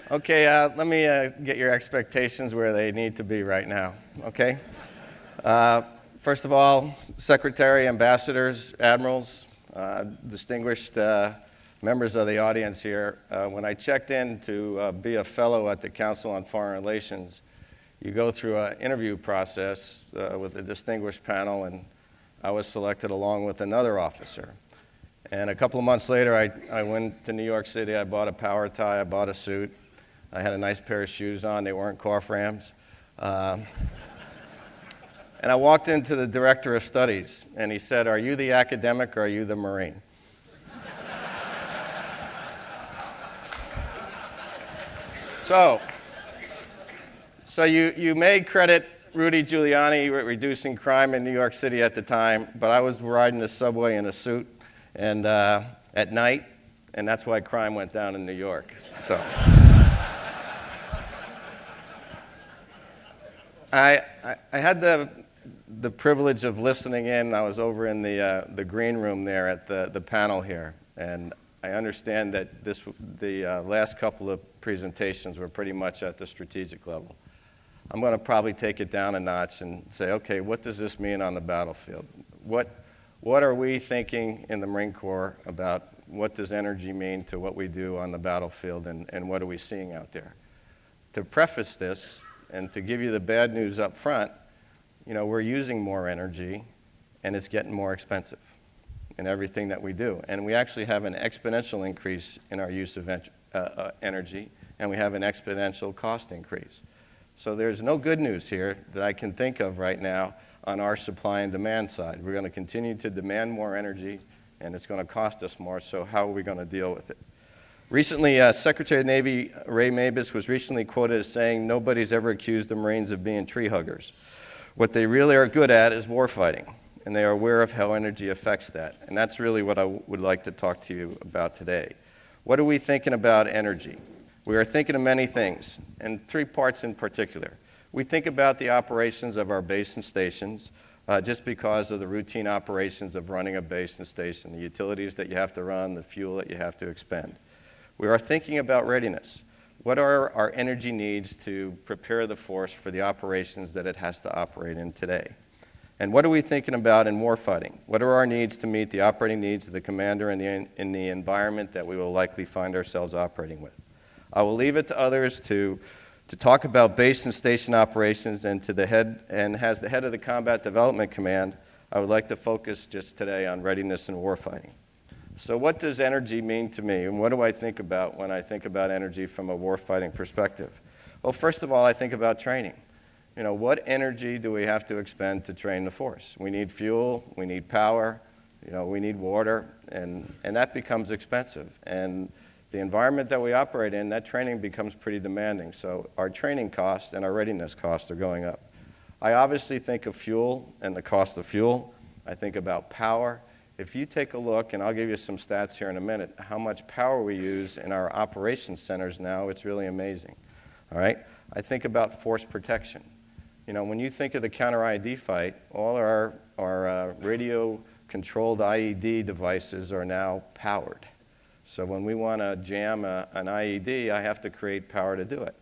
Okay, let me get your expectations where they need to be right now, okay? First of all, Secretary, Ambassadors, Admirals, distinguished members of the audience here, when I checked in to be a fellow at the Council on Foreign Relations, you go through an interview process with a distinguished panel, and I was selected along with another officer. And a couple of months later, I went to New York City. I bought a power tie. I bought a suit. I had a nice pair of shoes on. They weren't cough rams. And I walked into the director of studies, and he said, "Are you the academic or are you the Marine?" So you may credit Rudy Giuliani with reducing crime in New York City at the time, but I was riding the subway in a suit and at night, and that's why crime went down in New York. So I had the privilege of listening in. I was over in the green room there at the panel here, and I understand that the last couple of presentations were pretty much at the strategic level. I'm going to probably take it down a notch and say, okay, what does this mean on the battlefield? What are we thinking in the Marine Corps about what does energy mean to what we do on the battlefield, and what are we seeing out there? To preface this, and to give you the bad news up front, we're using more energy, and it's getting more expensive in everything that we do. And we actually have an exponential increase in our use of energy, and we have an exponential cost increase. So there's no good news here that I can think of right now on our supply and demand side. We're going to continue to demand more energy, and it's going to cost us more, so how are we going to deal with it? Recently, Secretary of the Navy Ray Mabus was recently quoted as saying, "Nobody's ever accused the Marines of being tree huggers. What they really are good at is warfighting, and they are aware of how energy affects that." And that's really what I would like to talk to you about today. What are we thinking about energy? We are thinking of many things, and three parts in particular. We think about the operations of our base and stations, just because of the routine operations of running a base and station, the utilities that you have to run, the fuel that you have to expend. We are thinking about readiness. What are our energy needs to prepare the force for the operations that it has to operate in today? And what are we thinking about in warfighting? What are our needs to meet the operating needs of the commander in the environment that we will likely find ourselves operating with? I will leave it to others to talk about base and station operations, and as the head of the Combat Development Command, I would like to focus just today on readiness and warfighting. So what does energy mean to me, and what do I think about when I think about energy from a warfighting perspective? Well, first of all, I think about training. What energy do we have to expend to train the force? We need fuel, we need power, we need water, and that becomes expensive. And the environment that we operate in, that training becomes pretty demanding. So our training costs and our readiness costs are going up. I obviously think of fuel and the cost of fuel. I think about power. If you take a look, and I'll give you some stats here in a minute, how much power we use in our operations centers now, it's really amazing. All right? I think about force protection. When you think of the counter-IED fight, all our radio-controlled IED devices are now powered. So when we want to jam an IED, I have to create power to do it.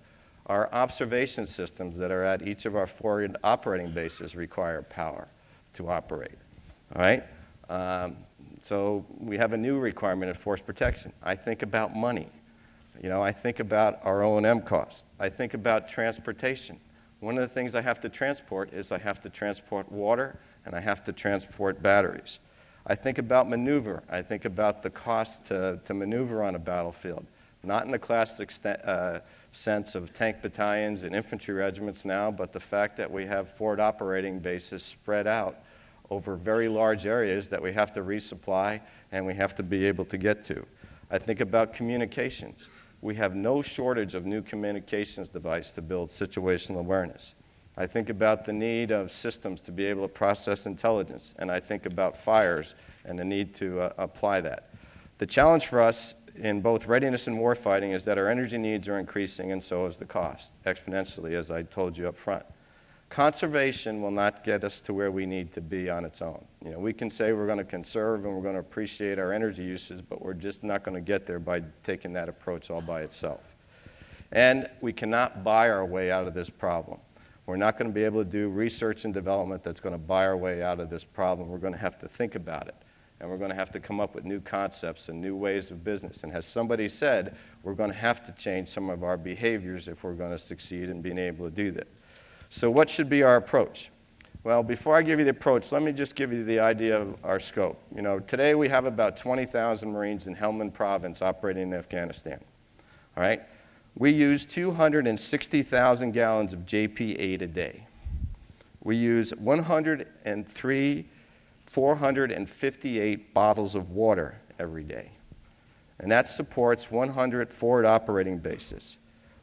Our observation systems that are at each of our forward operating bases require power to operate. All right? So we have a new requirement of force protection. I think about money. I think about our O&M costs. I think about transportation. One of the things I have to transport is I have to transport water, and I have to transport batteries. I think about maneuver. I think about the cost to maneuver on a battlefield, not in the classic sense of tank battalions and infantry regiments now, but the fact that we have forward operating bases spread out over very large areas that we have to resupply and we have to be able to get to. I think about communications. We have no shortage of new communications devices to build situational awareness. I think about the need of systems to be able to process intelligence, and I think about fires and the need to apply that. The challenge for us in both readiness and warfighting is that our energy needs are increasing, and so is the cost, exponentially, as I told you up front. Conservation will not get us to where we need to be on its own. We can say we're going to conserve and we're going to appreciate our energy uses, but we're just not going to get there by taking that approach all by itself. And we cannot buy our way out of this problem. We're not going to be able to do research and development that's going to buy our way out of this problem. We're going to have to think about it. And we're going to have to come up with new concepts and new ways of business. And as somebody said, we're going to have to change some of our behaviors if we're going to succeed in being able to do that. So what should be our approach? Well, before I give you the approach, let me just give you the idea of our scope. You know, today we have about 20,000 Marines in Helmand Province operating in Afghanistan. All right? We use 260,000 gallons of JP8 a day. We use 458 bottles of water every day. And that supports 100 forward operating bases.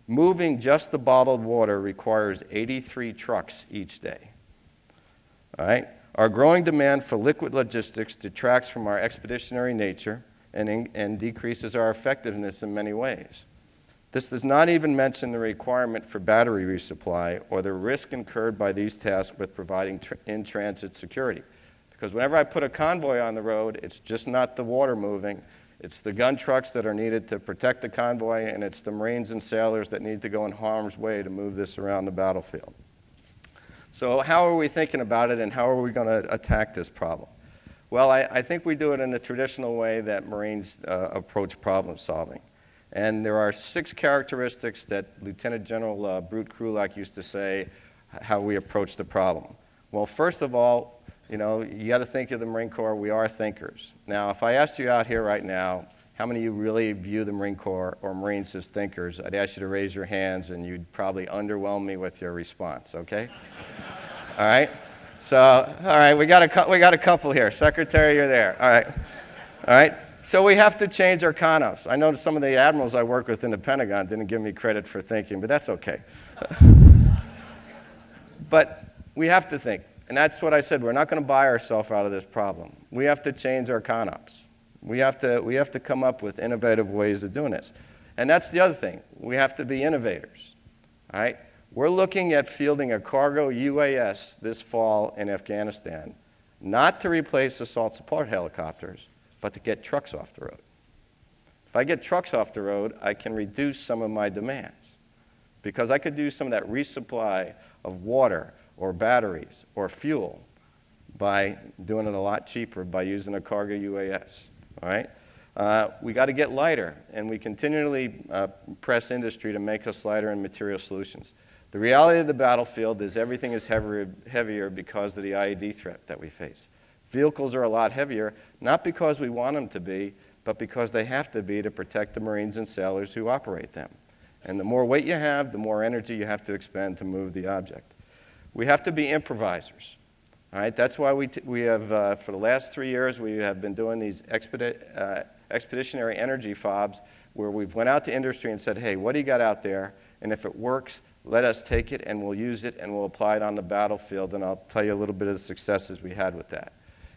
Moving just the bottled water requires 83 trucks each day. All right? Our growing demand for liquid logistics detracts from our expeditionary nature and decreases our effectiveness in many ways. This does not even mention the requirement for battery resupply or the risk incurred by these tasks with providing in-transit security. Because whenever I put a convoy on the road, it's just not the water moving. It's the gun trucks that are needed to protect the convoy, and it's the Marines and sailors that need to go in harm's way to move this around the battlefield. So how are we thinking about it, and how are we going to attack this problem? Well, I think we do it in the traditional way that Marines approach problem solving. And there are 6 characteristics that Lieutenant General Brute Krulak used to say how we approach the problem. Well, first of all, you know, you got to think of the Marine Corps, we are thinkers. Now, if I asked you out here right now, how many of you really view the Marine Corps or Marines as thinkers? I'd ask you to raise your hands, and you'd probably underwhelm me with your response, okay? All right? So, all right, we got a couple here. Secretary, you're there. All right. All right? So we have to change our concepts. I know some of the admirals I work with in the Pentagon didn't give me credit for thinking, but that's okay. But we have to think. And that's what I said. We're not going to buy ourselves out of this problem. We have to change our concepts. We have to come up with innovative ways of doing this. And that's the other thing. We have to be innovators. All right? We're looking at fielding a cargo UAS this fall in Afghanistan, not to replace assault support helicopters, but to get trucks off the road. If I get trucks off the road, I can reduce some of my demands because I could do some of that resupply of water or batteries or fuel by doing it a lot cheaper by using a cargo UAS. All right? We got to get lighter, and we continually press industry to make us lighter in material solutions. The reality of the battlefield is everything is heavier because of the IED threat that we face. Vehicles are a lot heavier, not because we want them to be, but because they have to be to protect the Marines and sailors who operate them. And the more weight you have, the more energy you have to expend to move the object. We have to be improvisers. All right? That's why we have, for the last 3 years, we have been doing these expeditionary energy fobs where we've went out to industry and said, hey, what do you got out there? And if it works, let us take it and we'll use it and we'll apply it on the battlefield, and I'll tell you a little bit of the successes we had with that.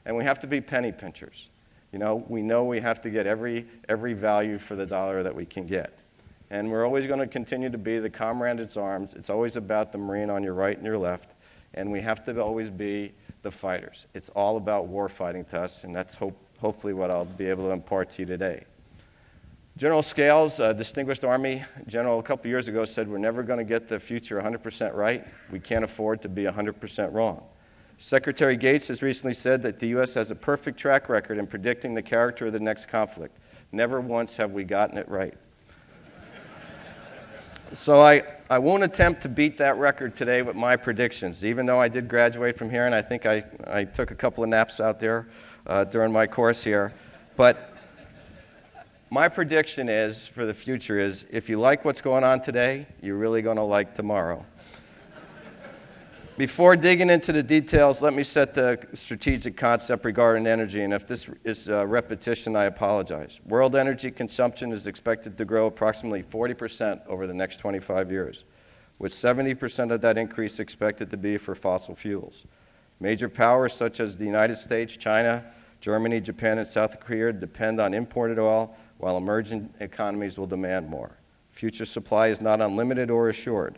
And we have to be penny pinchers. You know we have to get every value for the dollar that we can get. And we're always going to continue to be the comrade at arms. It's always about the Marine on your right and your left, and we have to always be the fighters. It's all about war fighting to us, and that's hopefully what I'll be able to impart to you today. General Scales, a distinguished Army general a couple years ago, said we're never going to get the future 100% right. We can't afford to be 100% wrong. Secretary Gates has recently said that the U.S. has a perfect track record in predicting the character of the next conflict. Never once have we gotten it right. So I won't attempt to beat that record today with my predictions, even though I did graduate from here, and I think I took a couple of naps out there during my course here. But my prediction is, for the future is, if you like what's going on today, you're really going to like tomorrow. Before digging into the details, let me set the strategic concept regarding energy, and if this is repetition, I apologize. World energy consumption is expected to grow approximately 40% over the next 25 years, with 70% of that increase expected to be for fossil fuels. Major powers such as the United States, China, Germany, Japan, and South Korea depend on imported oil, while emerging economies will demand more. Future supply is not unlimited or assured.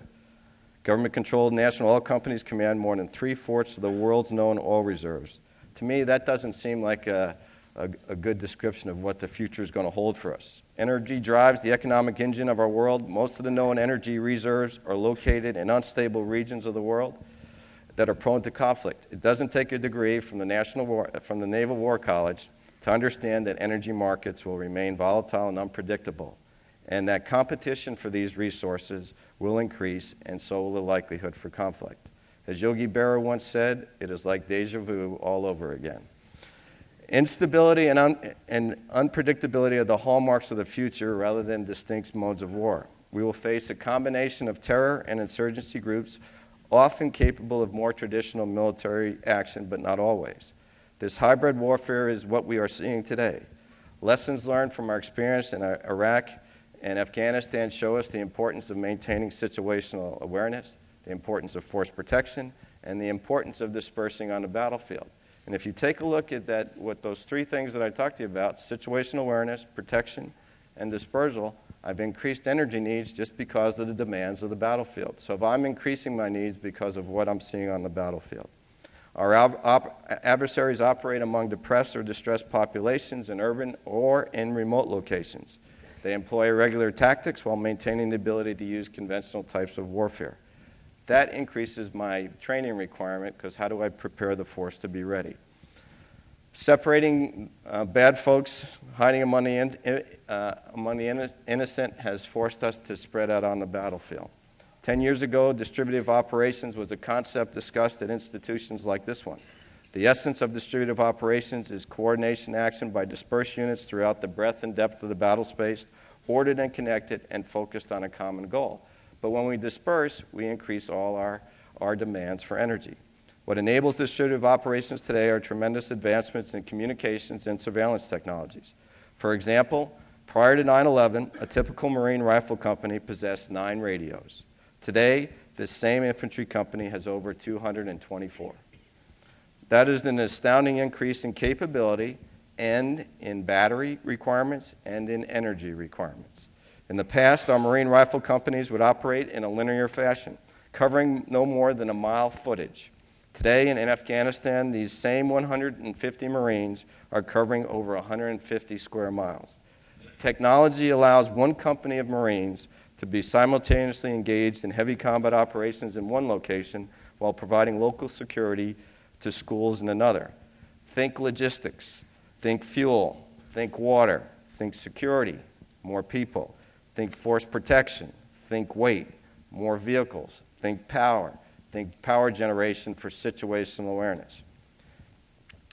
Government-controlled national oil companies command more than 3/4 of the world's known oil reserves. To me, that doesn't seem like a a good description of what the future is going to hold for us. Energy drives the economic engine of our world. Most of the known energy reserves are located in unstable regions of the world that are prone to conflict. It doesn't take a degree from the Naval War College to understand that energy markets will remain volatile and unpredictable, and that competition for these resources will increase, and so will the likelihood for conflict. As Yogi Berra once said, it is like deja vu all over again. Instability and unpredictability are the hallmarks of the future rather than distinct modes of war. We will face a combination of terror and insurgency groups, often capable of more traditional military action, but not always. This hybrid warfare is what we are seeing today. Lessons learned from our experience in Iraq and Afghanistan show us the importance of maintaining situational awareness, the importance of force protection, and the importance of dispersing on the battlefield. And if you take a look at what those three things that I talked to you about, situational awareness, protection, and dispersal, I've increased energy needs just because of the demands of the battlefield. So if I'm increasing my needs because of what I'm seeing on the battlefield. Our adversaries operate among depressed or distressed populations in urban or in remote locations. They employ irregular tactics while maintaining the ability to use conventional types of warfare. That increases my training requirement because how do I prepare the force to be ready? Separating bad folks, hiding among the innocent has forced us to spread out on the battlefield. 10 years ago, distributive operations was a concept discussed at institutions like this one. The essence of distributive operations is coordination action by dispersed units throughout the breadth and depth of the battle space, ordered and connected and focused on a common goal. But when we disperse, we increase all our demands for energy. What enables distributive operations today are tremendous advancements in communications and surveillance technologies. For example, prior to 9/11, a typical Marine rifle company possessed 9 radios. Today, this same infantry company has over 224. That is an astounding increase in capability and in battery requirements and in energy requirements. In the past, our Marine rifle companies would operate in a linear fashion, covering no more than a mile footage. Today in Afghanistan, these same 150 Marines are covering over 150 square miles. Technology allows one company of Marines to be simultaneously engaged in heavy combat operations in one location while providing local security to schools in another. Think logistics, think fuel, think water, think security, more people. Think force protection, think weight, more vehicles, think power generation for situational awareness.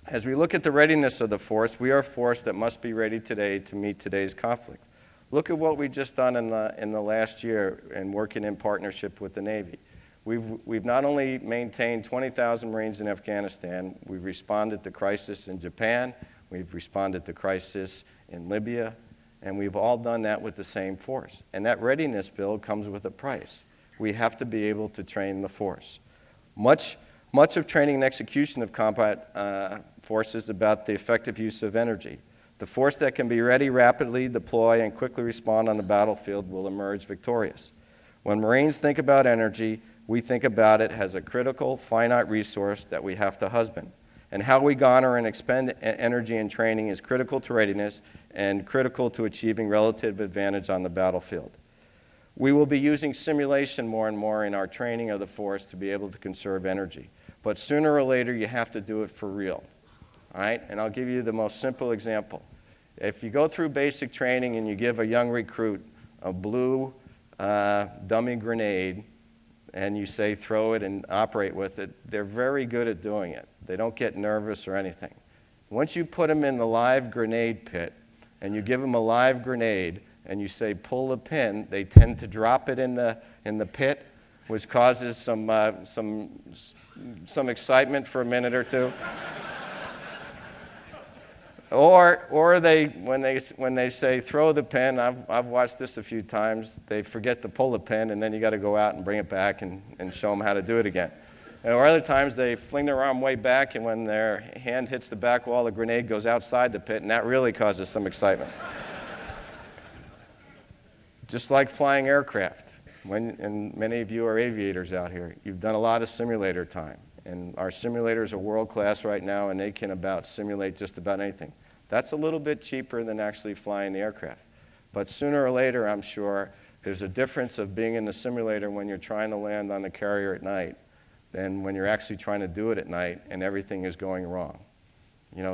As we look at the readiness of the force, we are a force that must be ready today to meet today's conflict. Look at what we've just done in the last year in working in partnership with the Navy. We've not only maintained 20,000 Marines in Afghanistan, we've responded to crisis in Japan, we've responded to crisis in Libya, and we've all done that with the same force. And that readiness bill comes with a price. We have to be able to train the force. Much of training and execution of combat forces is about the effective use of energy. The force that can be ready, rapidly deploy, and quickly respond on the battlefield will emerge victorious. When Marines think about energy, we think about it as a critical, finite resource that we have to husband. And how we garner and expend energy in training is critical to readiness and critical to achieving relative advantage on the battlefield. We will be using simulation more and more in our training of the force to be able to conserve energy. But sooner or later, you have to do it for real. All right? And I'll give you the most simple example. If you go through basic training and you give a young recruit a blue dummy grenade and you say throw it and operate with it, they're very good at doing it. They don't get nervous or anything. Once you put them in the live grenade pit and you give them a live grenade and you say pull the pin, they tend to drop it in the pit, which causes some excitement for a minute or two. Or they when they say throw the pin, I've watched this a few times, they forget to pull the pin and then you got to go out and bring it back and show them how to do it again. Or other times they fling their arm way back and when their hand hits the back wall, the grenade goes outside the pit and that really causes some excitement. Just like flying aircraft. And many of you are aviators out here. You've done a lot of simulator time. And our simulators are world class right now and they can simulate just about anything. That's a little bit cheaper than actually flying the aircraft. But sooner or later, I'm sure, there's a difference of being in the simulator when you're trying to land on the carrier at night than when you're actually trying to do it at night and everything is going wrong.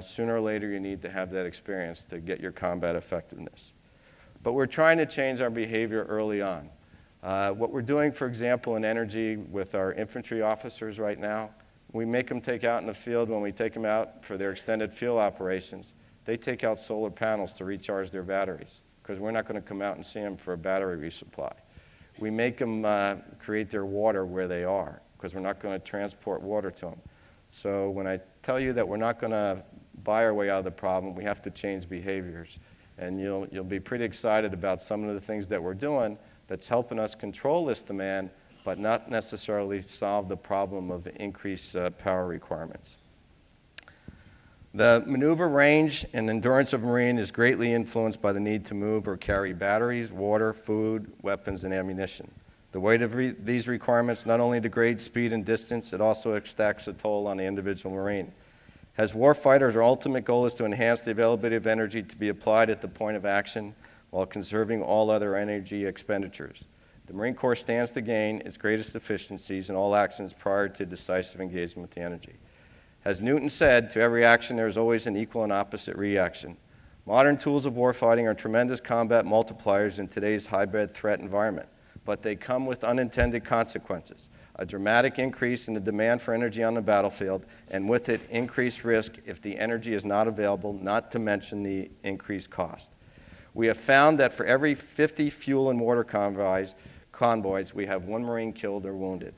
Sooner or later, you need to have that experience to get your combat effectiveness. But we're trying to change our behavior early on. What we're doing, for example, in energy with our infantry officers right now, we make them take out in the field when we take them out for their extended field operations. They take out solar panels to recharge their batteries because we're not going to come out and see them for a battery resupply. We make them create their water where they are because we're not going to transport water to them. So when I tell you that we're not going to buy our way out of the problem, we have to change behaviors. And you'll be pretty excited about some of the things that we're doing that's helping us control this demand, but not necessarily solve the problem of increased power requirements. The maneuver range and endurance of Marine is greatly influenced by the need to move or carry batteries, water, food, weapons, and ammunition. The weight of these requirements not only degrades speed and distance, it also stacks a toll on the individual Marine. As warfighters, our ultimate goal is to enhance the availability of energy to be applied at the point of action while conserving all other energy expenditures. The Marine Corps stands to gain its greatest efficiencies in all actions prior to decisive engagement with the energy. As Newton said, to every action there is always an equal and opposite reaction. Modern tools of warfighting are tremendous combat multipliers in today's hybrid threat environment, but they come with unintended consequences. A dramatic increase in the demand for energy on the battlefield, and with it, increased risk if the energy is not available, not to mention the increased cost. We have found that for every 50 fuel and water convoys, we have one Marine killed or wounded.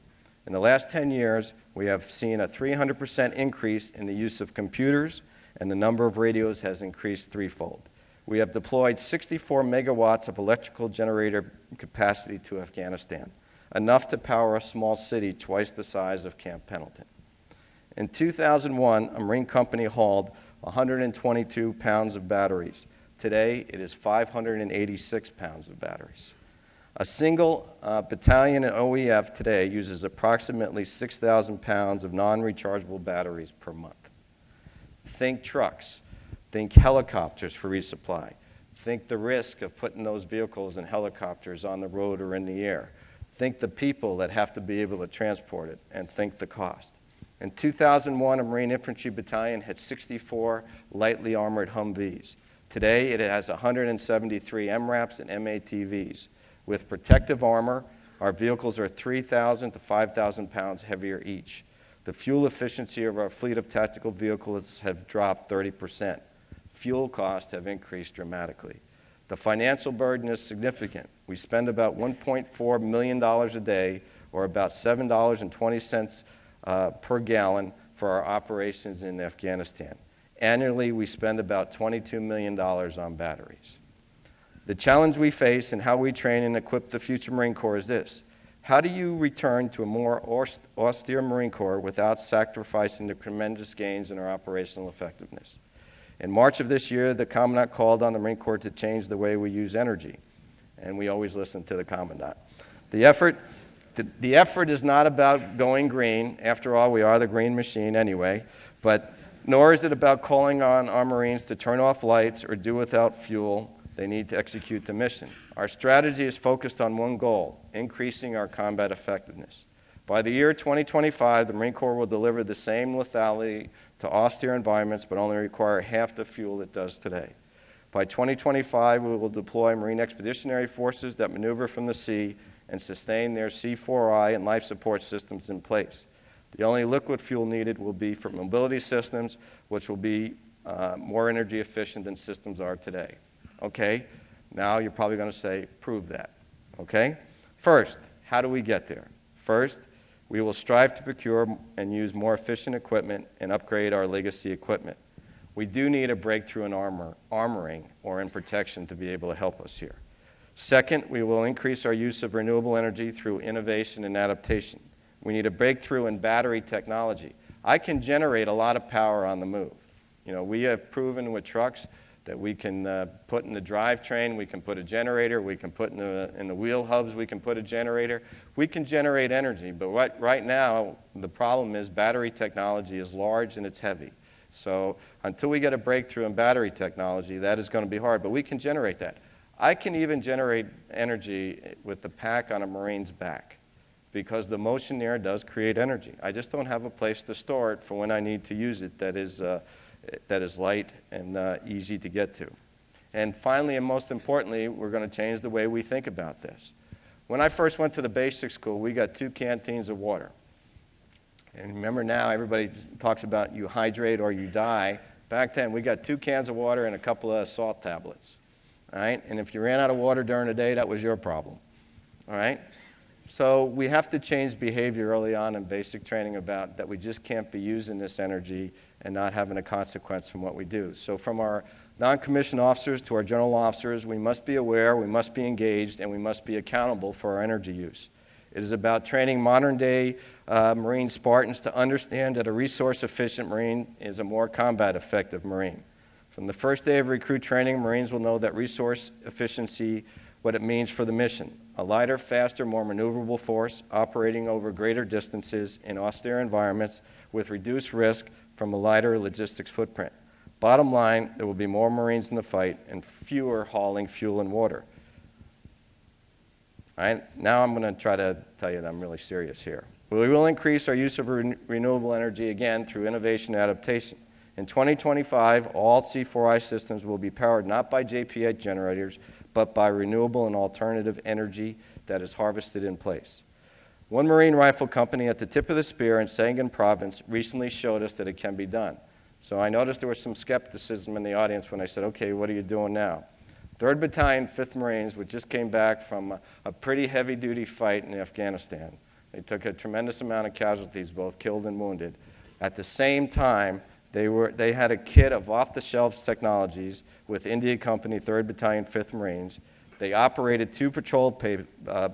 In the last 10 years, we have seen a 300% increase in the use of computers, and the number of radios has increased threefold. We have deployed 64 megawatts of electrical generator capacity to Afghanistan, enough to power a small city twice the size of Camp Pendleton. In 2001, a Marine company hauled 122 pounds of batteries. Today, it is 586 pounds of batteries. A single battalion in OEF today uses approximately 6,000 pounds of non-rechargeable batteries per month. Think trucks. Think helicopters for resupply. Think the risk of putting those vehicles and helicopters on the road or in the air. Think the people that have to be able to transport it, and think the cost. In 2001, a Marine Infantry Battalion had 64 lightly armored Humvees. Today, it has 173 MRAPs and MATVs. With protective armor, our vehicles are 3,000 to 5,000 pounds heavier each. The fuel efficiency of our fleet of tactical vehicles have dropped 30%. Fuel costs have increased dramatically. The financial burden is significant. We spend about $1.4 million a day, or about $7.20 per gallon for our operations in Afghanistan. Annually, we spend about $22 million on batteries. The challenge we face and how we train and equip the future Marine Corps is this: how do you return to a more austere Marine Corps without sacrificing the tremendous gains in our operational effectiveness? In March of this year, the Commandant called on the Marine Corps to change the way we use energy, and we always listen to the Commandant. The effort is not about going green. After all, we are the green machine anyway, but nor is it about calling on our Marines to turn off lights or do without fuel. They need to execute the mission. Our strategy is focused on one goal: increasing our combat effectiveness. By the year 2025, the Marine Corps will deliver the same lethality to austere environments, but only require half the fuel it does today. By 2025, we will deploy Marine Expeditionary Forces that maneuver from the sea and sustain their C4I and life support systems in place. The only liquid fuel needed will be for mobility systems, which will be more energy efficient than systems are today. Okay, now you're probably going to say, prove that. Okay? First, how do we get there? First, we will strive to procure and use more efficient equipment and upgrade our legacy equipment. We do need a breakthrough in armoring or in protection to be able to help us here. Second, we will increase our use of renewable energy through innovation and adaptation. We need a breakthrough in battery technology. I can generate a lot of power on the move. We have proven with trucks that we can put in the drivetrain, we can put a generator, we can put in the wheel hubs, we can put a generator. We can generate energy, but right now the problem is battery technology is large and it's heavy. So until we get a breakthrough in battery technology, that is going to be hard, but we can generate that. I can even generate energy with the pack on a Marine's back because the motion there does create energy. I just don't have a place to store it for when I need to use it that is light and easy to get to. And finally, and most importantly, we're going to change the way we think about this. When I first went to the basic school, we got 2 canteens of water. And remember now, everybody talks about you hydrate or you die. Back then, we got 2 cans of water and a couple of salt tablets. All right? And if you ran out of water during the day, that was your problem. All right? So we have to change behavior early on in basic training about that we just can't be using this energy and not having a consequence from what we do. So from our non-commissioned officers to our general officers, we must be aware, we must be engaged, and we must be accountable for our energy use. It is about training modern-day Marine Spartans to understand that a resource-efficient Marine is a more combat-effective Marine. From the first day of recruit training, Marines will know that resource efficiency, what it means for the mission. A lighter, faster, more maneuverable force operating over greater distances in austere environments with reduced risk from a lighter logistics footprint. Bottom line, there will be more Marines in the fight and fewer hauling fuel and water. All right, now I'm going to try to tell you that I'm really serious here. We will increase our use of renewable energy again through innovation and adaptation. In 2025, all C4I systems will be powered not by JPH generators, but by renewable and alternative energy that is harvested in place. One Marine rifle company at the tip of the spear in Sangin Province recently showed us that it can be done. So I noticed there was some skepticism in the audience when I said, okay, what are you doing now? 3rd Battalion, 5th Marines, which just came back from a pretty heavy-duty fight in Afghanistan. They took a tremendous amount of casualties, both killed and wounded. At the same time, they had a kit of off-the-shelf technologies with India Company, 3rd Battalion, 5th Marines. They operated 2 patrol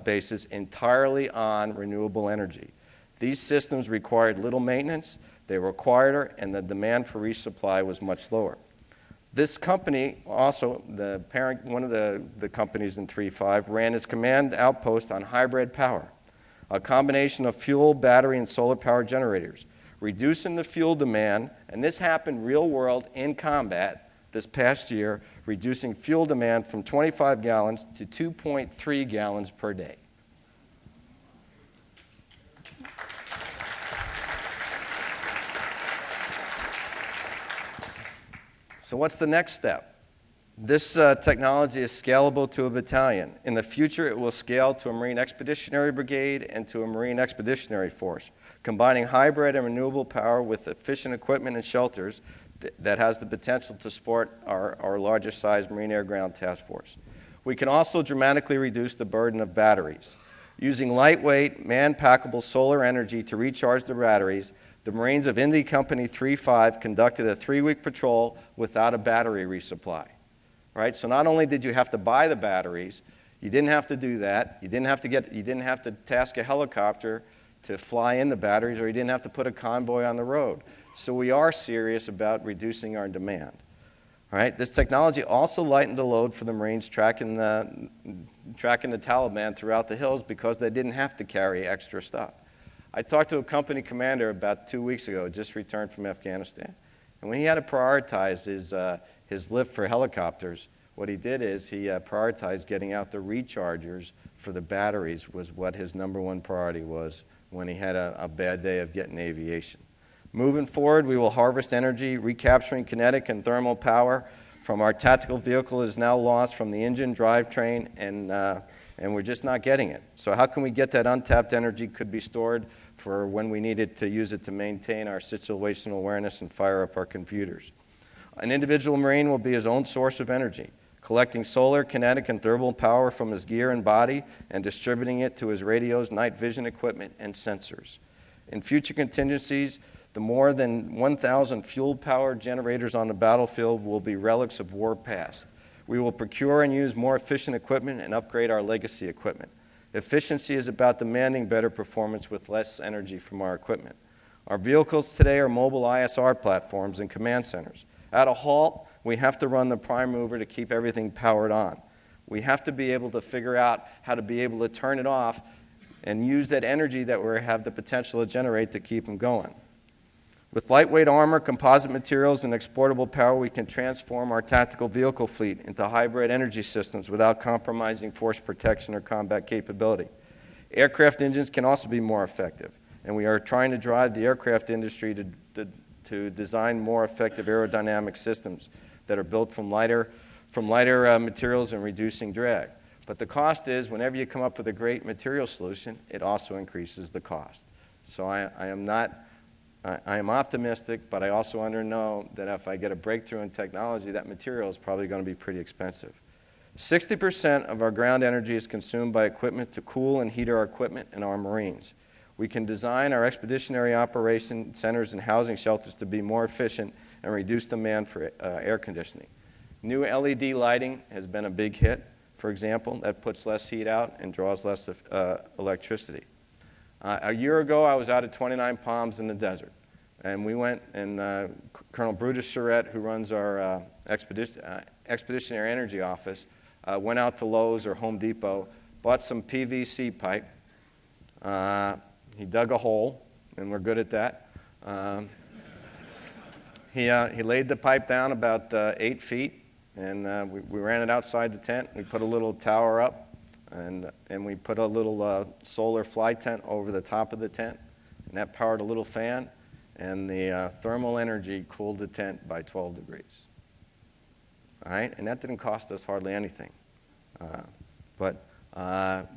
bases entirely on renewable energy. These systems required little maintenance, they were quieter, and the demand for resupply was much lower. This company also, the parent, one of the companies in 3.5, ran its command outpost on hybrid power, a combination of fuel, battery, and solar power generators, reducing the fuel demand, and this happened real world in combat this past year, reducing fuel demand from 25 gallons to 2.3 gallons per day. So what's the next step? This technology is scalable to a battalion. In the future, it will scale to a Marine Expeditionary Brigade and to a Marine Expeditionary Force, combining hybrid and renewable power with efficient equipment and shelters that has the potential to support our largest size Marine Air Ground Task Force. We can also dramatically reduce the burden of batteries. Using lightweight, man-packable solar energy to recharge the batteries, the Marines of India Company 3.5 conducted a 3-week patrol without a battery resupply. Right? So not only did you have to buy the batteries, you didn't have to do that. You didn't have to task a helicopter to fly in the batteries, or you didn't have to put a convoy on the road. So we are serious about reducing our demand. All right? This technology also lightened the load for the Marines tracking the Taliban throughout the hills because they didn't have to carry extra stuff. I talked to a company commander about 2 weeks ago, just returned from Afghanistan. And when he had to prioritize his lift for helicopters, what he did is he prioritized getting out the rechargers for the batteries was what his #1 priority was when he had a bad day of getting aviation. Moving forward, we will harvest energy, recapturing kinetic and thermal power from our tactical vehicle is now lost from the engine drivetrain, and we're just not getting it. So how can we get that untapped energy could be stored for when we needed to use it to maintain our situational awareness and fire up our computers? An individual Marine will be his own source of energy, collecting solar, kinetic, and thermal power from his gear and body and distributing it to his radios, night vision equipment, and sensors. In future contingencies, the more than 1,000 fuel-powered generators on the battlefield will be relics of war past. We will procure and use more efficient equipment and upgrade our legacy equipment. Efficiency is about demanding better performance with less energy from our equipment. Our vehicles today are mobile ISR platforms and command centers. At a halt, we have to run the prime mover to keep everything powered on. We have to be able to figure out how to be able to turn it off and use that energy that we have the potential to generate to keep them going. With lightweight armor, composite materials, and exportable power, we can transform our tactical vehicle fleet into hybrid energy systems without compromising force protection or combat capability. Aircraft engines can also be more effective, and we are trying to drive the aircraft industry to design more effective aerodynamic systems that are built from lighter materials and reducing drag. But the cost is, whenever you come up with a great material solution, it also increases the cost. So I am optimistic, but I also know that if I get a breakthrough in technology, that material is probably going to be pretty expensive. 60% of our ground energy is consumed by equipment to cool and heat our equipment and our Marines. We can design our expeditionary operation centers and housing shelters to be more efficient and reduce demand for air conditioning. New LED lighting has been a big hit, for example. That puts less heat out and draws less electricity. A year ago, I was out at 29 Palms in the desert, and we went, and Colonel Brutus Charette, who runs our expeditionary energy office, went out to Lowe's or Home Depot, bought some PVC pipe. He dug a hole, and we're good at that. He laid the pipe down about 8 feet, and we ran it outside the tent. We put a little tower up, and we put a little solar fly tent over the top of the tent, and that powered a little fan, and the thermal energy cooled the tent by 12 degrees. All right, and that didn't cost us hardly anything. But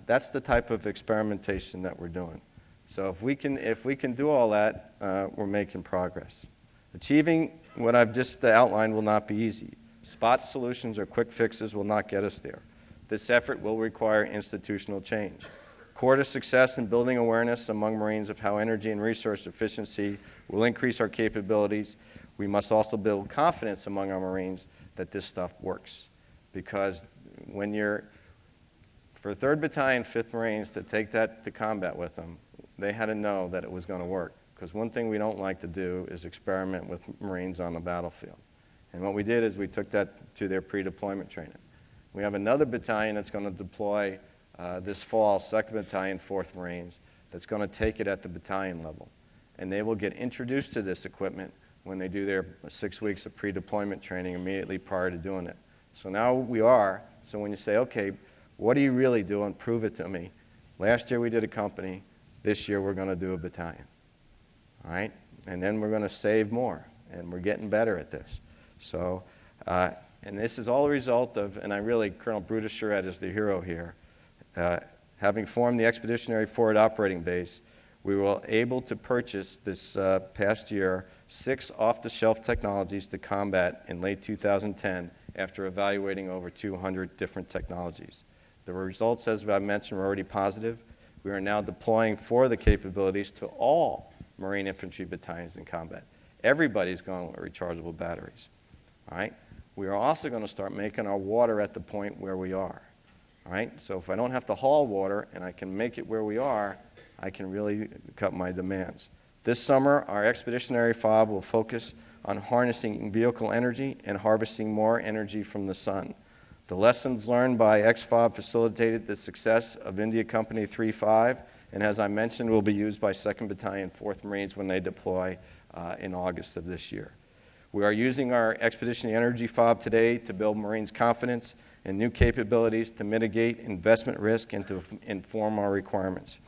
that's the type of experimentation that we're doing. So if we can do all that, we're making progress. Achieving what I've just outlined will not be easy. Spot solutions or quick fixes will not get us there. This effort will require institutional change. Core to success in building awareness among Marines of how energy and resource efficiency will increase our capabilities. We must also build confidence among our Marines that this stuff works. Because when you're, for 3rd Battalion, 5th Marines to take that to combat with them, they had to know that it was going to work. Because one thing we don't like to do is experiment with Marines on the battlefield. And what we did is we took that to their pre-deployment training. We have another battalion that's going to deploy this fall, 2nd Battalion, 4th Marines, that's going to take it at the battalion level. And they will get introduced to this equipment when they do their 6 weeks of pre-deployment training immediately prior to doing it. So now we are, so when you say, okay, what are you really doing? Prove it to me. Last year we did a company. This year we're going to do a battalion. All right? And then we're going to save more. And we're getting better at this. So, and this is all a result of, and Colonel Brutus Charette is the hero here. Having formed the Expeditionary Forward Operating Base, we were able to purchase this past year 6 off-the-shelf technologies to combat in late 2010 after evaluating over 200 different technologies. The results, as I mentioned, were already positive. We are now deploying 4 of the capabilities to all Marine infantry battalions in combat. Everybody's going with rechargeable batteries. All right? We are also going to start making our water at the point where we are. All right? So if I don't have to haul water and I can make it where we are, I can really cut my demands. This summer, our expeditionary FOB will focus on harnessing vehicle energy and harvesting more energy from the sun. The lessons learned by XFOB facilitated the success of India Company 3-5, and as I mentioned, will be used by 2nd Battalion, 4th Marines when they deploy in August of this year. We are using our expeditionary energy FOB today to build Marines' confidence and new capabilities to mitigate investment risk and to inform our requirements.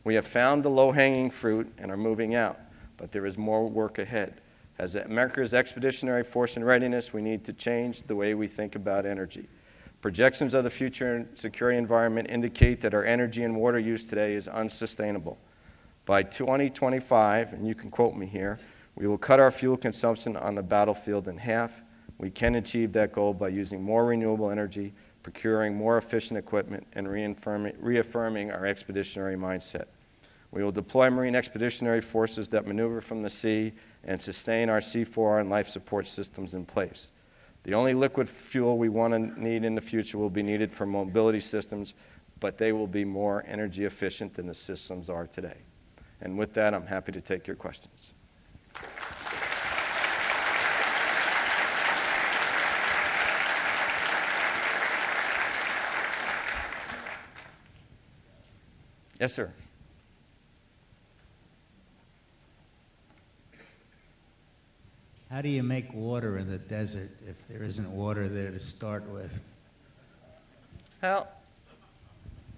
We have found the low-hanging fruit and are moving out, but there is more work ahead. As America's expeditionary force in readiness, we need to change the way we think about energy. Projections of the future security environment indicate that our energy and water use today is unsustainable. By 2025, and you can quote me here, we will cut our fuel consumption on the battlefield in half. We can achieve that goal by using more renewable energy, procuring more efficient equipment, and reaffirming our expeditionary mindset. We will deploy Marine expeditionary forces that maneuver from the sea and sustain our C4R and life support systems in place. The only liquid fuel we want to need in the future will be needed for mobility systems, but they will be more energy efficient than the systems are today. And with that, I'm happy to take your questions. Yes, sir. How do you make water in the desert if there isn't water there to start with? Well,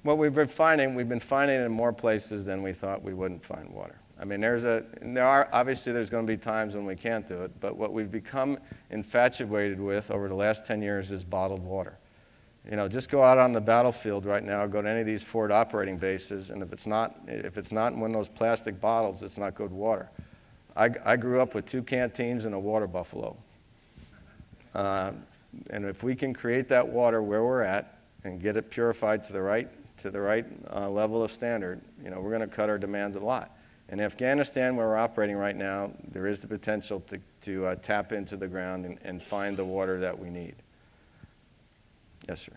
what we've been finding it in more places than we thought we wouldn't find water. I mean, obviously there's going to be times when we can't do it, but what we've become infatuated with over the last 10 years is bottled water. You know, just go out on the battlefield right now, go to any of these forward operating bases, and if it's not in one of those plastic bottles, it's not good water. I grew up with 2 canteens and a water buffalo. And if we can create that water where we're at and get it purified to the right level of standard, you know, we're going to cut our demands a lot. In Afghanistan, where we're operating right now, there is the potential to tap into the ground and find the water that we need. Yes, sir.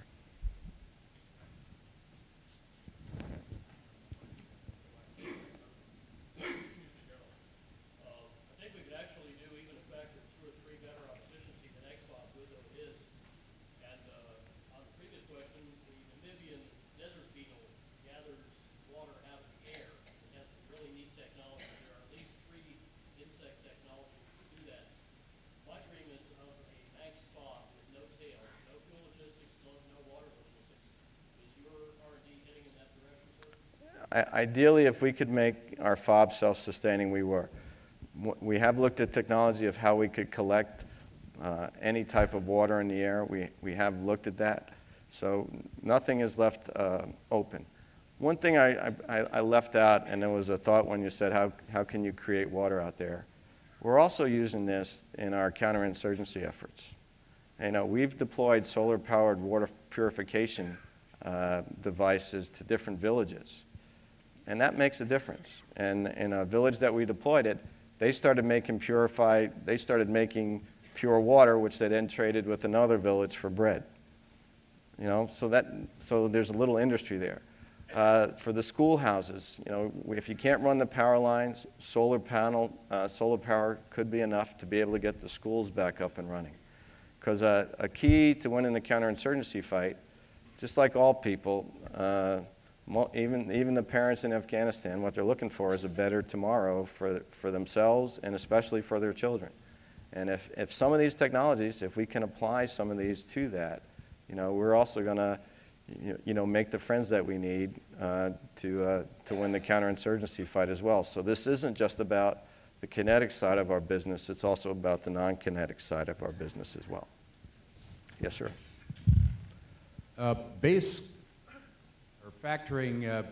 I think we could actually do even a factor of 2 or 3 better on efficiency than Exxon, good though it is. And on the previous question, the Namibian desert beetle gathers water out of the air. It has some really neat technology. There are at least 3 insect technologies to do that. My dream is of a bank spa with no tail, no fuel logistics, no water logistics. Is your R&D heading in that direction, sir? Ideally, if we could make our FOB self-sustaining, we were. We have looked at technology of how we could collect any type of water in the air. We have looked at that. So nothing is left open. One thing I left out, and there was a thought when you said, how can you create water out there? We're also using this in our counterinsurgency efforts. You know, we've deployed solar-powered water purification devices to different villages. And that makes a difference. And in a village that we deployed it, they started making pure water, which they then traded with another village for bread. You know, so there's a little industry there. For the schoolhouses, you know, if you can't run the power lines, solar power could be enough to be able to get the schools back up and running. Because a key to winning the counterinsurgency fight, just like all people, even the parents in Afghanistan, what they're looking for is a better tomorrow for themselves and especially for their children. And if some of these technologies, if we can apply some of these to that, you know, we're also going to, you know, make the friends that we need to win the counterinsurgency fight as well. So this isn't just about the kinetic side of our business, it's also about the non-kinetic side of our business as well. Yes, sir. Factoring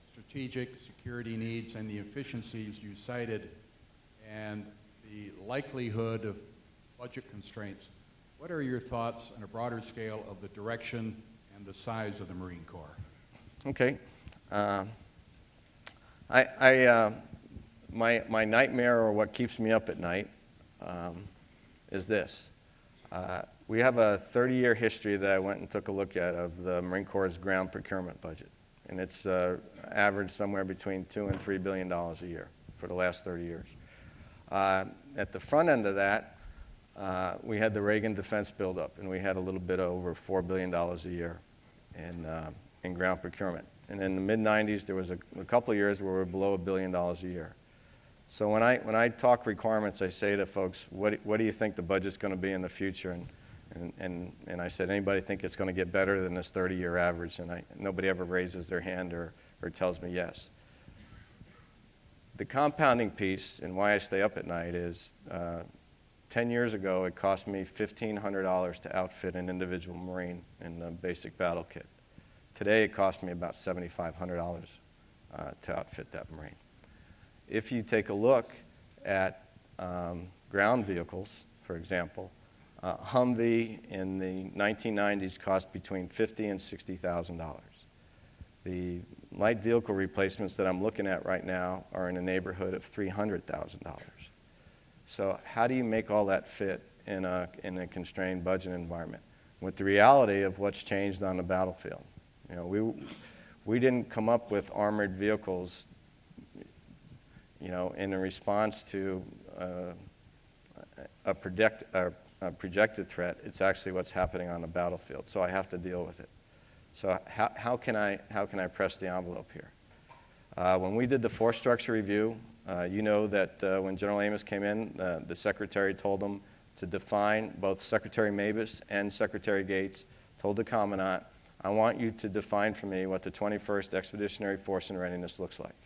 strategic security needs and the efficiencies you cited and the likelihood of budget constraints, what are your thoughts on a broader scale of the direction and the size of the Marine Corps? Okay. My nightmare, or what keeps me up at night, is this. We have a 30-year history that I went and took a look at of the Marine Corps' ground procurement budget. And it's averaged somewhere between $2 and $3 billion a year for the last 30 years. At the front end of that, we had the Reagan defense buildup, and we had a little bit over $4 billion a year in ground procurement. And in the mid-'90s, there was a couple of years where we were below $1 billion a year. So when I talk requirements, I say to folks, what do you think the budget's going to be in the future? And I said, anybody think it's going to get better than this 30-year average? And nobody ever raises their hand or tells me yes. The compounding piece and why I stay up at night is 10 years ago, it cost me $1,500 to outfit an individual Marine in the basic battle kit. Today, it cost me about $7,500 to outfit that Marine. If you take a look at ground vehicles, for example, Humvee in the 1990s cost between $50,000 and $60,000. The light vehicle replacements that I'm looking at right now are in the neighborhood of $300,000. So how do you make all that fit in a constrained budget environment with the reality of what's changed on the battlefield? You know, we didn't come up with armored vehicles, you know, in a response to a projected threat. It's actually what's happening on the battlefield. So I have to deal with it. So how can I press the envelope here? When we did the force structure review, you know that when General Amos came in, the Secretary told him to define, both Secretary Mabus and Secretary Gates told the Commandant, I want you to define for me what the 21st Expeditionary Force in Readiness looks like.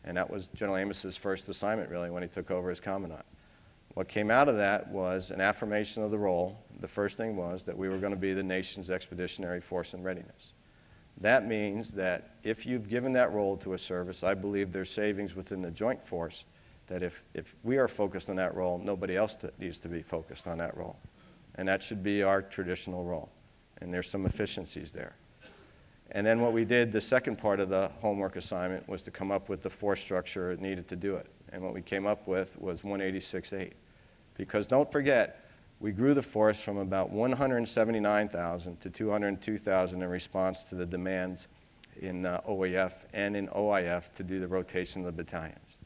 And that was General Amos's first assignment, really, when he took over as Commandant. What came out of that was an affirmation of the role. The first thing was that we were going to be the nation's Expeditionary Force in Readiness. That means that if you've given that role to a service, I believe there's savings within the joint force that if we are focused on that role, nobody else needs to be focused on that role. And that should be our traditional role. And there's some efficiencies there. And then what we did, the second part of the homework assignment, was to come up with the force structure needed to do it. And what we came up with was 186.8. Because don't forget, we grew the force from about 179,000 to 202,000 in response to the demands in OAF and in OIF to do the rotation of the battalions.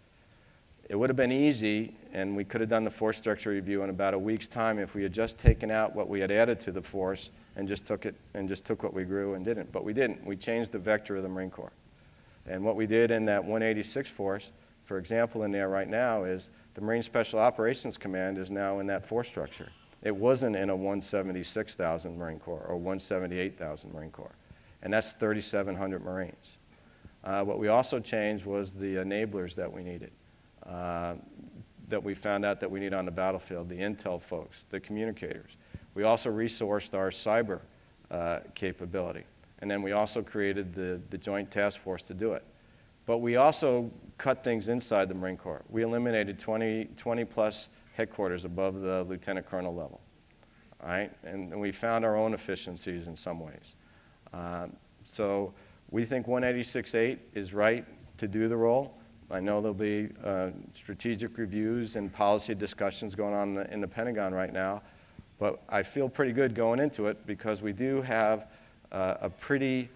It would have been easy, and we could have done the force structure review in about a week's time if we had just taken out what we had added to the force and just took what we grew and didn't. But we didn't. We changed the vector of the Marine Corps. And what we did in that 186 force, for example, in there right now, is the Marine Special Operations Command is now in that force structure. It wasn't in a 176,000 Marine Corps or 178,000 Marine Corps. And that's 3,700 Marines. What we also changed was the enablers that we needed, that we found out that we need on the battlefield, the intel folks, the communicators. We also resourced our cyber capability. And then we also created the Joint Task Force to do it. But we also cut things inside the Marine Corps. We eliminated 20 plus headquarters above the lieutenant colonel level, all right? And we found our own efficiencies in some ways. So we think 186.8 is right to do the role. I know there'll be strategic reviews and policy discussions going on in the Pentagon right now, but I feel pretty good going into it because we do have a pretty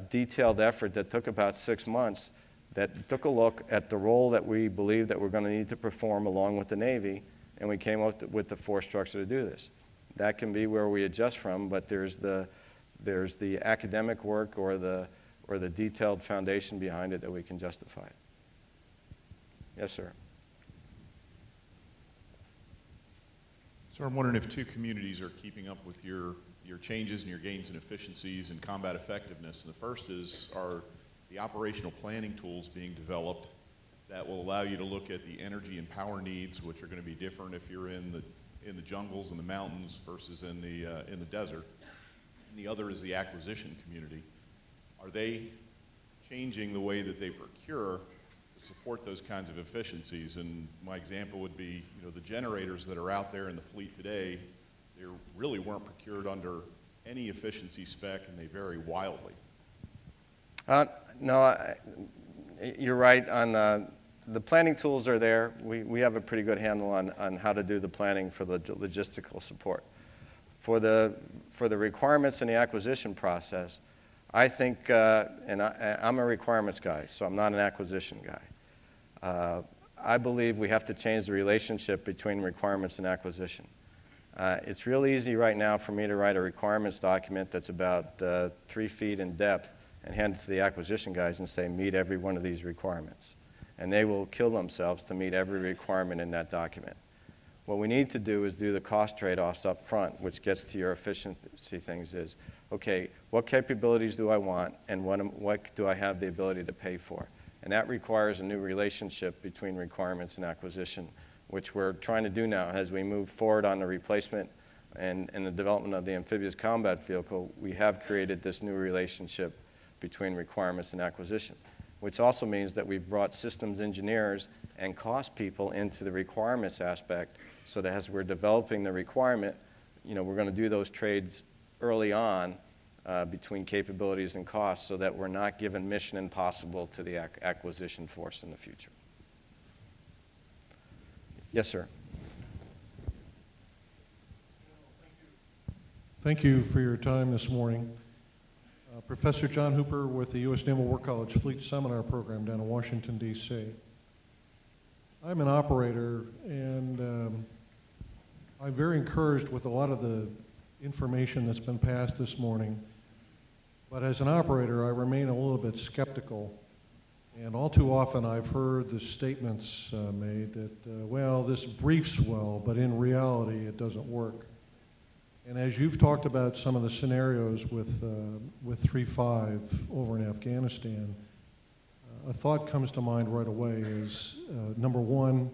detailed effort that took about 6 months that took a look at the role that we believe that we're going to need to perform along with the Navy, and we came up with the force structure to do this. That can be where we adjust from, but there's the academic work or the detailed foundation behind it that we can justify. Yes, sir. So I'm wondering if two communities are keeping up with your changes and your gains in efficiencies and combat effectiveness. And the first is, are the operational planning tools being developed that will allow you to look at the energy and power needs, which are going to be different if you're in the jungles and the mountains versus in the desert. And the other is the acquisition community. Are they changing the way that they procure to support those kinds of efficiencies? And my example would be, the generators that are out there in the fleet today, they really weren't procured under any efficiency spec, and they vary wildly. No, you're right. On the planning tools are there. We have a pretty good handle on how to do the planning for the logistical support. For the requirements in the acquisition process, I think, and I'm a requirements guy, so I'm not an acquisition guy. I believe we have to change the relationship between requirements and acquisition. It's real easy right now for me to write a requirements document that's about 3 feet in depth and hand it to the acquisition guys and say, meet every one of these requirements. And they will kill themselves to meet every requirement in that document. What we need to do is do the cost trade-offs up front, which gets to your efficiency things is, okay, what capabilities do I want and what do I have the ability to pay for? And that requires a new relationship between requirements and acquisition, which we're trying to do now. As we move forward on the replacement and the development of the amphibious combat vehicle, we have created this new relationship between requirements and acquisition, which also means that we've brought systems engineers and cost people into the requirements aspect so that as we're developing the requirement, we're going to do those trades early on between capabilities and costs so that we're not giving mission impossible to the acquisition force in the future. Yes, sir. Thank you for your time this morning. Professor John Hooper with the U.S. Naval War College Fleet Seminar Program down in Washington, D.C. I'm an operator, and I'm very encouraged with a lot of the information that's been passed this morning. But as an operator, I remain a little bit skeptical And all too often I've heard the statements made that, well, this briefs well, but in reality it doesn't work. And as you've talked about some of the scenarios with 3-5 over in Afghanistan, a thought comes to mind right away is, number one,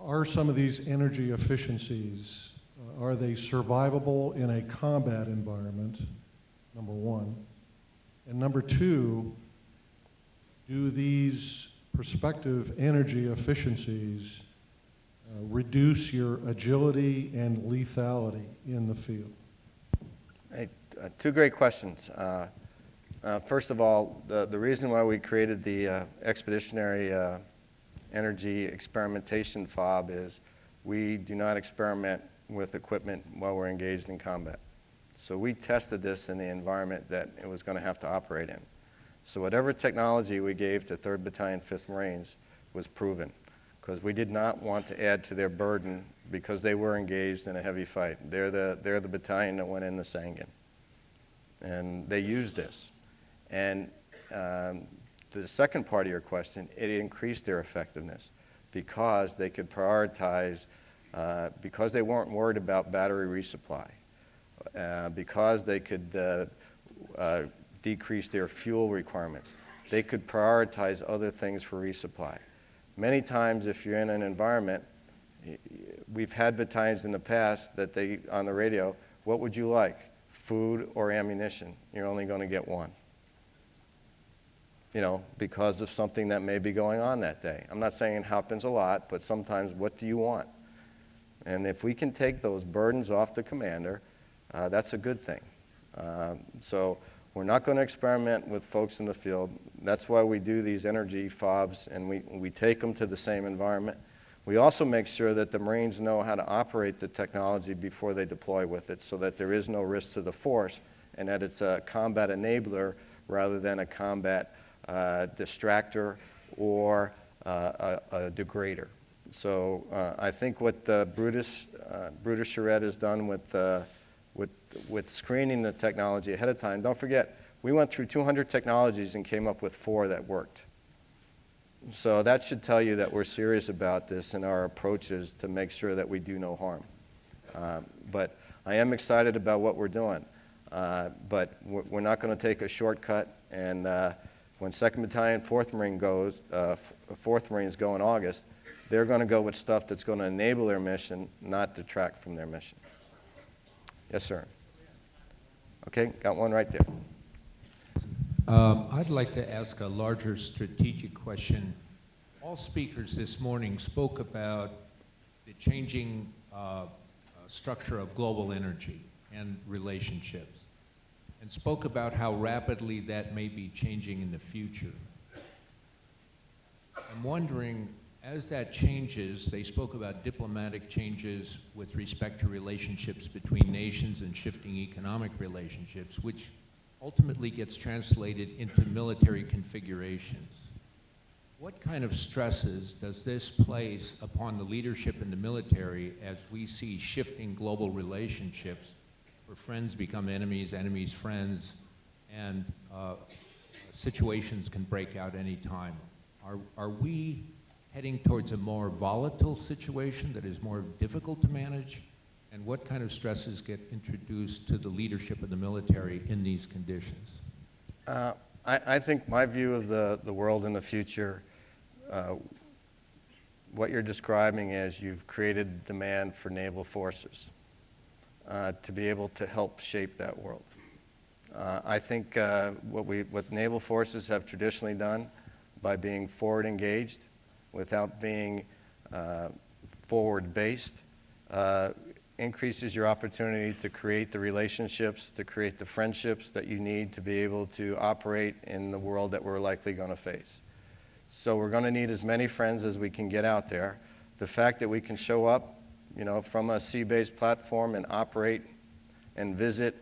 are some of these energy efficiencies, are they survivable in a combat environment, number one? And number two, do these prospective energy efficiencies reduce your agility and lethality in the field? Hey, two great questions. First of all, the reason why we created the expeditionary energy experimentation FOB is we do not experiment with equipment while we're engaged in combat. So we tested this in the environment that it was going to have to operate in. So whatever technology we gave to 3rd Battalion, 5th Marines was proven, because we did not want to add to their burden because they were engaged in a heavy fight. They're the battalion that went in the Sangin. And they used this. And the second part of your question, it increased their effectiveness because they could prioritize, because they weren't worried about battery resupply, because they could decrease their fuel requirements. They could prioritize other things for resupply. Many times if you're in an environment, we've had battalions in the past that they, on the radio, what would you like, food or ammunition? You're only going to get one. You know, because of something that may be going on that day. I'm not saying it happens a lot, but sometimes what do you want? And if we can take those burdens off the commander, that's a good thing. So we're not going to experiment with folks in the field. That's why we do these energy FOBs, and we take them to the same environment. We also make sure that the Marines know how to operate the technology before they deploy with it so that there is no risk to the force and that it's a combat enabler rather than a combat distractor or a degrader. So I think what Brutus Charette has done with screening the technology ahead of time, don't forget, we went through 200 technologies and came up with 4 that worked. So that should tell you that we're serious about this and our approaches to make sure that we do no harm. But I am excited about what we're doing. But we're not going to take a shortcut. And when 2nd Battalion, 4th Marine goes, 4th Marines go in August, they're going to go with stuff that's going to enable their mission, not detract from their mission. Yes, sir. Okay, got one right there. I'd like to ask a larger strategic question. All speakers this morning spoke about the changing structure of global energy and relationships, and spoke about how rapidly that may be changing in the future. I'm wondering, as that changes, they spoke about diplomatic changes with respect to relationships between nations and shifting economic relationships, which ultimately gets translated into military configurations. What kind of stresses does this place upon the leadership in the military as we see shifting global relationships where friends become enemies, enemies friends, and situations can break out any time? Are we heading towards a more volatile situation that is more difficult to manage? And what kind of stresses get introduced to the leadership of the military in these conditions? I think my view of the world in the future, what you're describing is you've created demand for naval forces to be able to help shape that world. I think what naval forces have traditionally done by being forward engaged without being forward based increases your opportunity to create the relationships, to create the friendships that you need to be able to operate in the world that we're likely going to face. So we're going to need as many friends as we can get out there. The fact that we can show up, you know, from a sea-based platform and operate and visit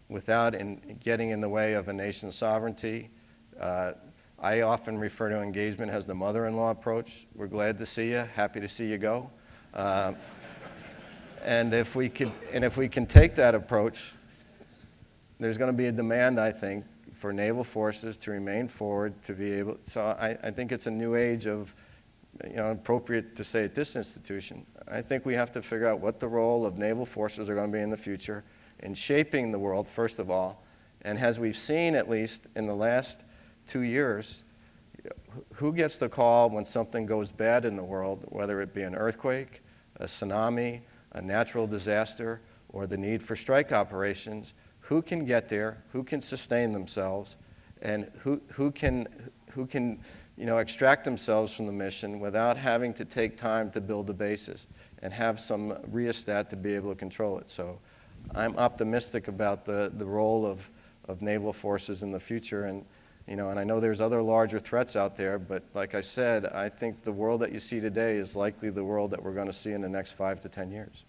without getting in the way of a nation's sovereignty. I often refer to engagement as the mother-in-law approach. We're glad to see you, happy to see you go. And if we can take that approach, there's going to be a demand, I think, for naval forces to remain forward, to be able, so I think it's a new age of, appropriate to say at this institution. I think we have to figure out what the role of naval forces are going to be in the future in shaping the world, first of all. And as we've seen, at least in the last 2 years, who gets the call when something goes bad in the world, whether it be an earthquake, a tsunami, a natural disaster, or the need for strike operations? Who can get there? Who can sustain themselves? And who can extract themselves from the mission without having to take time to build the bases and have some rheostat to be able to control it? So I'm optimistic about the role of naval forces in the future. And I know there's other larger threats out there, but like I said, I think the world that you see today is likely the world that we're going to see in the next 5 to 10 years.